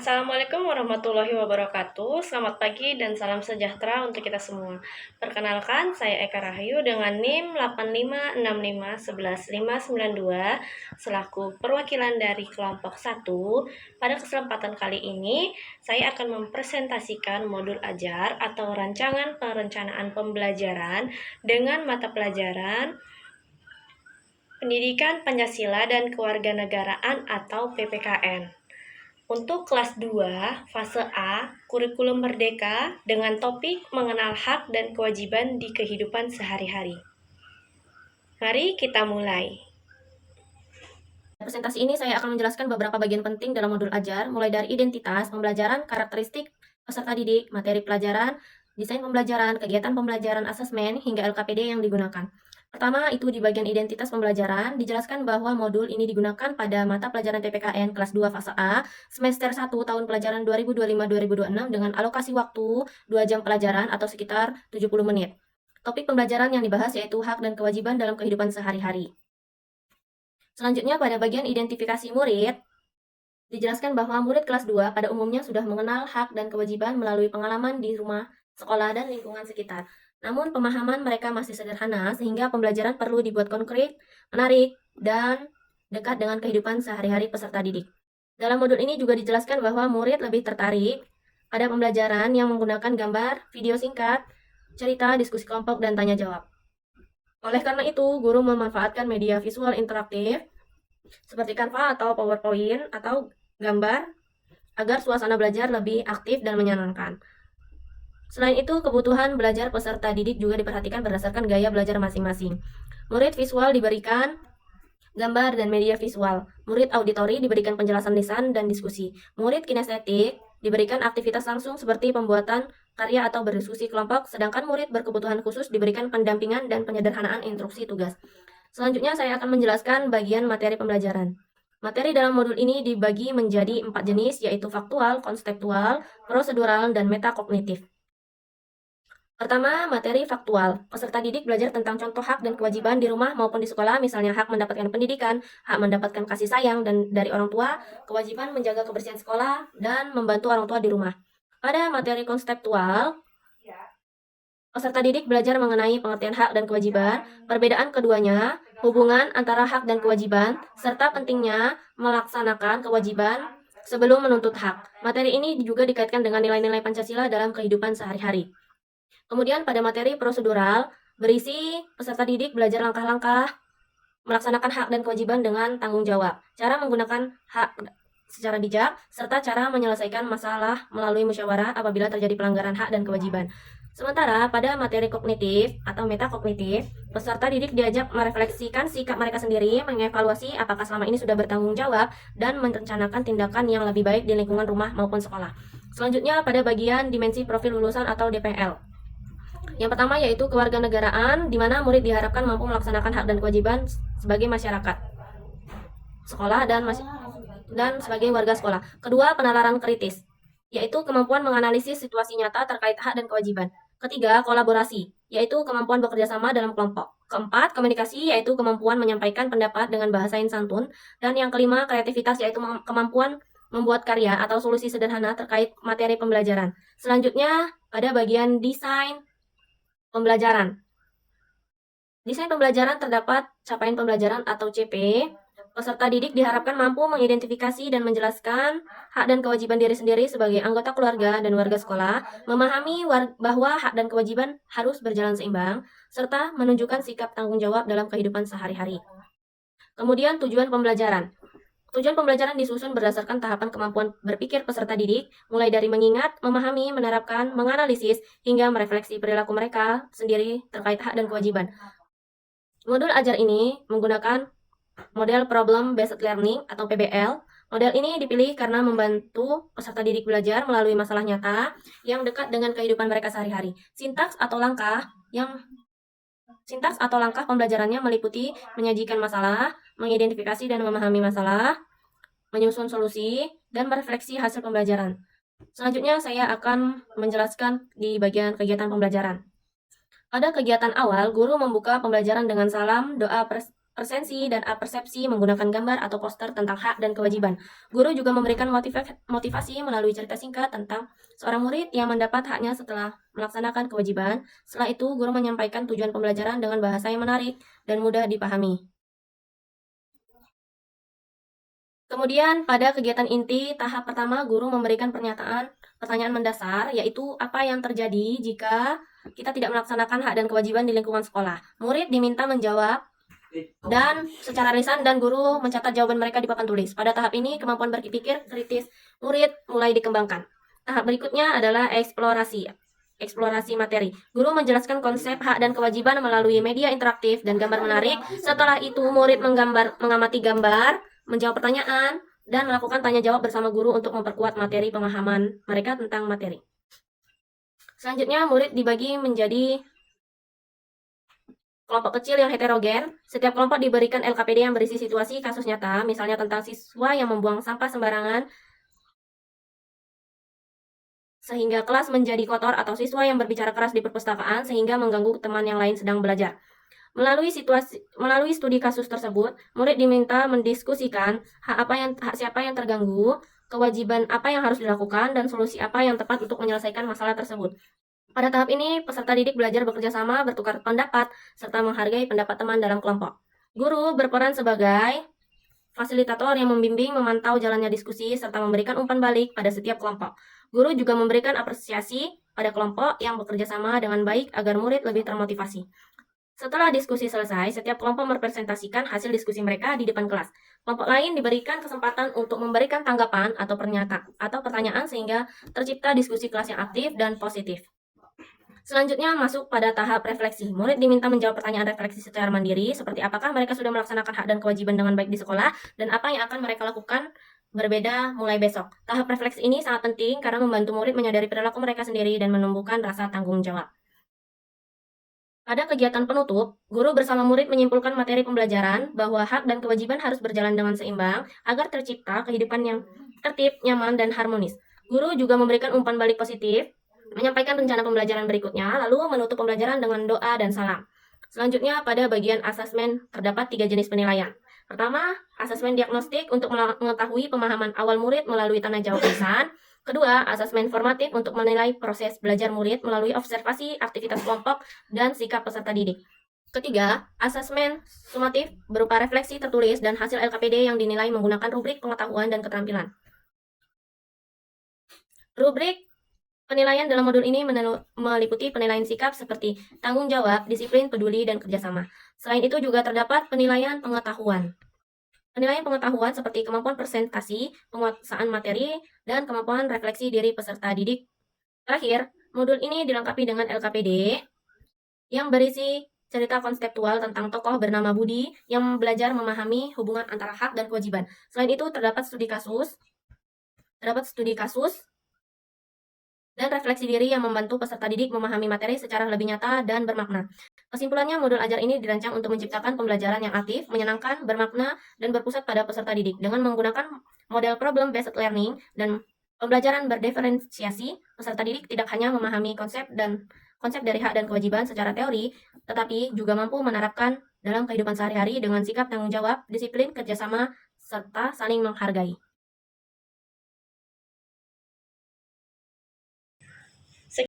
Assalamualaikum warahmatullahi wabarakatuh. Selamat pagi dan salam sejahtera untuk kita semua. Perkenalkan, saya Eka Rahayu dengan NIM 8565111592 selaku perwakilan dari kelompok 1. Pada kesempatan kali ini, saya akan mempresentasikan modul ajar atau rancangan perencanaan pembelajaran dengan mata pelajaran Pendidikan Pancasila dan Kewarganegaraan atau PPKN. Untuk kelas 2, fase A, kurikulum merdeka dengan topik mengenal hak dan kewajiban di kehidupan sehari-hari. Mari kita mulai. Presentasi ini saya akan menjelaskan beberapa bagian penting dalam modul ajar, mulai dari identitas, pembelajaran, karakteristik peserta didik, materi pelajaran, desain pembelajaran, kegiatan pembelajaran, asesmen, hingga LKPD yang digunakan. Pertama, itu di bagian identitas pembelajaran, dijelaskan bahwa modul ini digunakan pada mata pelajaran PPKN kelas 2 fase A, semester 1 tahun pelajaran 2025-2026 dengan alokasi waktu 2 jam pelajaran atau sekitar 70 menit. Topik pembelajaran yang dibahas yaitu hak dan kewajiban dalam kehidupan sehari-hari. Selanjutnya pada bagian identifikasi murid, dijelaskan bahwa murid kelas 2 pada umumnya sudah mengenal hak dan kewajiban melalui pengalaman di rumah, sekolah, dan lingkungan sekitar. Namun pemahaman mereka masih sederhana sehingga pembelajaran perlu dibuat konkret, menarik, dan dekat dengan kehidupan sehari-hari peserta didik. Dalam modul ini juga dijelaskan bahwa murid lebih tertarik pada pembelajaran yang menggunakan gambar, video singkat, cerita, diskusi kelompok, dan tanya jawab. Oleh karena itu, guru memanfaatkan media visual interaktif seperti Canva atau PowerPoint atau gambar agar suasana belajar lebih aktif dan menyenangkan. Selain itu, kebutuhan belajar peserta didik juga diperhatikan berdasarkan gaya belajar masing-masing. Murid visual diberikan gambar dan media visual. Murid auditori diberikan penjelasan lisan dan diskusi. Murid kinestetik diberikan aktivitas langsung seperti pembuatan karya atau berdiskusi kelompok, sedangkan murid berkebutuhan khusus diberikan pendampingan dan penyederhanaan instruksi tugas. Selanjutnya saya akan menjelaskan bagian materi pembelajaran. Materi dalam modul ini dibagi menjadi 4 jenis, yaitu faktual, konseptual, prosedural, dan metakognitif. Pertama, materi faktual. Peserta didik belajar tentang contoh hak dan kewajiban di rumah maupun di sekolah, misalnya hak mendapatkan pendidikan, hak mendapatkan kasih sayang dan dari orang tua, kewajiban menjaga kebersihan sekolah, dan membantu orang tua di rumah. Pada materi konseptual, peserta didik belajar mengenai pengertian hak dan kewajiban, perbedaan keduanya, hubungan antara hak dan kewajiban, serta pentingnya melaksanakan kewajiban sebelum menuntut hak. Materi ini juga dikaitkan dengan nilai-nilai Pancasila dalam kehidupan sehari-hari. Kemudian pada materi prosedural, berisi peserta didik belajar langkah-langkah melaksanakan hak dan kewajiban dengan tanggung jawab, cara menggunakan hak secara bijak, serta cara menyelesaikan masalah melalui musyawarah apabila terjadi pelanggaran hak dan kewajiban. Sementara pada materi kognitif atau metakognitif, peserta didik diajak merefleksikan sikap mereka sendiri, mengevaluasi apakah selama ini sudah bertanggung jawab, dan merencanakan tindakan yang lebih baik di lingkungan rumah maupun sekolah. Selanjutnya pada bagian dimensi profil lulusan atau DPL. Yang pertama yaitu kewarganegaraan, di mana murid diharapkan mampu melaksanakan hak dan kewajiban sebagai masyarakat sekolah dan sebagai warga sekolah. Kedua, penalaran kritis, yaitu kemampuan menganalisis situasi nyata terkait hak dan kewajiban. Ketiga, kolaborasi, yaitu kemampuan bekerja sama dalam kelompok. Keempat, komunikasi, yaitu kemampuan menyampaikan pendapat dengan bahasa yang santun. Dan yang kelima, kreativitas, yaitu kemampuan membuat karya atau solusi sederhana terkait materi pembelajaran. Selanjutnya, pada bagian desain pembelajaran. Desain pembelajaran terdapat capaian pembelajaran atau CP. Peserta didik diharapkan mampu mengidentifikasi dan menjelaskan hak dan kewajiban diri sendiri sebagai anggota keluarga dan warga sekolah, memahami bahwa hak dan kewajiban harus berjalan seimbang, serta menunjukkan sikap tanggung jawab dalam kehidupan sehari-hari. Kemudian tujuan pembelajaran. Tujuan pembelajaran disusun berdasarkan tahapan kemampuan berpikir peserta didik, mulai dari mengingat, memahami, menerapkan, menganalisis, hingga merefleksi perilaku mereka sendiri terkait hak dan kewajiban. Modul ajar ini menggunakan model Problem Based Learning atau PBL. Model ini dipilih karena membantu peserta didik belajar melalui masalah nyata yang dekat dengan kehidupan mereka sehari-hari. Sintaks atau langkah pembelajarannya meliputi menyajikan masalah, mengidentifikasi dan memahami masalah, menyusun solusi, dan merefleksi hasil pembelajaran. Selanjutnya saya akan menjelaskan di bagian kegiatan pembelajaran. Pada kegiatan awal, guru membuka pembelajaran dengan salam, doa presensi dan apersepsi menggunakan gambar atau poster tentang hak dan kewajiban. Guru juga memberikan motivasi melalui cerita singkat tentang seorang murid yang mendapat haknya setelah melaksanakan kewajiban. Setelah itu, guru menyampaikan tujuan pembelajaran dengan bahasa yang menarik dan mudah dipahami. Kemudian, pada kegiatan inti, tahap pertama, guru memberikan pertanyaan mendasar, yaitu apa yang terjadi jika kita tidak melaksanakan hak dan kewajiban di lingkungan sekolah. Murid diminta menjawab dan secara lisan dan guru mencatat jawaban mereka di papan tulis. Pada tahap ini, kemampuan berpikir kritis murid mulai dikembangkan. Tahap berikutnya adalah eksplorasi materi. Guru menjelaskan konsep hak dan kewajiban melalui media interaktif dan gambar menarik. Setelah itu, murid mengamati gambar, menjawab pertanyaan, dan melakukan tanya jawab bersama guru untuk memperkuat materi pemahaman mereka tentang materi. Selanjutnya, murid dibagi menjadi kelompok kecil yang heterogen. Setiap kelompok diberikan LKPD yang berisi situasi kasus nyata, misalnya tentang siswa yang membuang sampah sembarangan sehingga kelas menjadi kotor, atau siswa yang berbicara keras di perpustakaan sehingga mengganggu teman yang lain sedang belajar. Melalui studi kasus tersebut, murid diminta mendiskusikan hak siapa yang terganggu, kewajiban apa yang harus dilakukan, dan solusi apa yang tepat untuk menyelesaikan masalah tersebut. Pada tahap ini, peserta didik belajar bekerja sama, bertukar pendapat, serta menghargai pendapat teman dalam kelompok. Guru berperan sebagai fasilitator yang membimbing, memantau jalannya diskusi, serta memberikan umpan balik pada setiap kelompok. Guru juga memberikan apresiasi pada kelompok yang bekerja sama dengan baik agar murid lebih termotivasi. Setelah diskusi selesai, setiap kelompok merepresentasikan hasil diskusi mereka di depan kelas. Kelompok lain diberikan kesempatan untuk memberikan tanggapan atau pertanyaan sehingga tercipta diskusi kelas yang aktif dan positif. Selanjutnya masuk pada tahap refleksi. Murid diminta menjawab pertanyaan refleksi secara mandiri, seperti apakah mereka sudah melaksanakan hak dan kewajiban dengan baik di sekolah, dan apa yang akan mereka lakukan berbeda mulai besok. Tahap refleksi ini sangat penting karena membantu murid menyadari perilaku mereka sendiri dan menumbuhkan rasa tanggung jawab. Pada kegiatan penutup, guru bersama murid menyimpulkan materi pembelajaran bahwa hak dan kewajiban harus berjalan dengan seimbang agar tercipta kehidupan yang tertib, nyaman, dan harmonis. Guru juga memberikan umpan balik positif, menyampaikan rencana pembelajaran berikutnya, lalu menutup pembelajaran dengan doa dan salam. Selanjutnya, pada bagian asesmen terdapat 3 jenis penilaian. Pertama, asesmen diagnostik untuk mengetahui pemahaman awal murid melalui tanya jawab lisan. Kedua, asesmen formatif untuk menilai proses belajar murid melalui observasi, aktivitas kelompok, dan sikap peserta didik. Ketiga, asesmen sumatif berupa refleksi tertulis dan hasil LKPD yang dinilai menggunakan rubrik pengetahuan dan keterampilan. Rubrik penilaian dalam modul ini meliputi penilaian sikap seperti tanggung jawab, disiplin, peduli, dan kerjasama. Selain itu juga terdapat penilaian pengetahuan. Penilaian pengetahuan seperti kemampuan presentasi, penguasaan materi, dan kemampuan refleksi diri peserta didik. Terakhir, modul ini dilengkapi dengan LKPD yang berisi cerita konseptual tentang tokoh bernama Budi yang belajar memahami hubungan antara hak dan kewajiban. Selain itu, terdapat studi kasus dan refleksi diri yang membantu peserta didik memahami materi secara lebih nyata dan bermakna. Kesimpulannya, modul ajar ini dirancang untuk menciptakan pembelajaran yang aktif, menyenangkan, bermakna, dan berpusat pada peserta didik. Dengan menggunakan model problem-based learning dan pembelajaran berdiferensiasi, peserta didik tidak hanya memahami konsep dari hak dan kewajiban secara teori, tetapi juga mampu menerapkan dalam kehidupan sehari-hari dengan sikap tanggung jawab, disiplin, kerjasama, serta saling menghargai.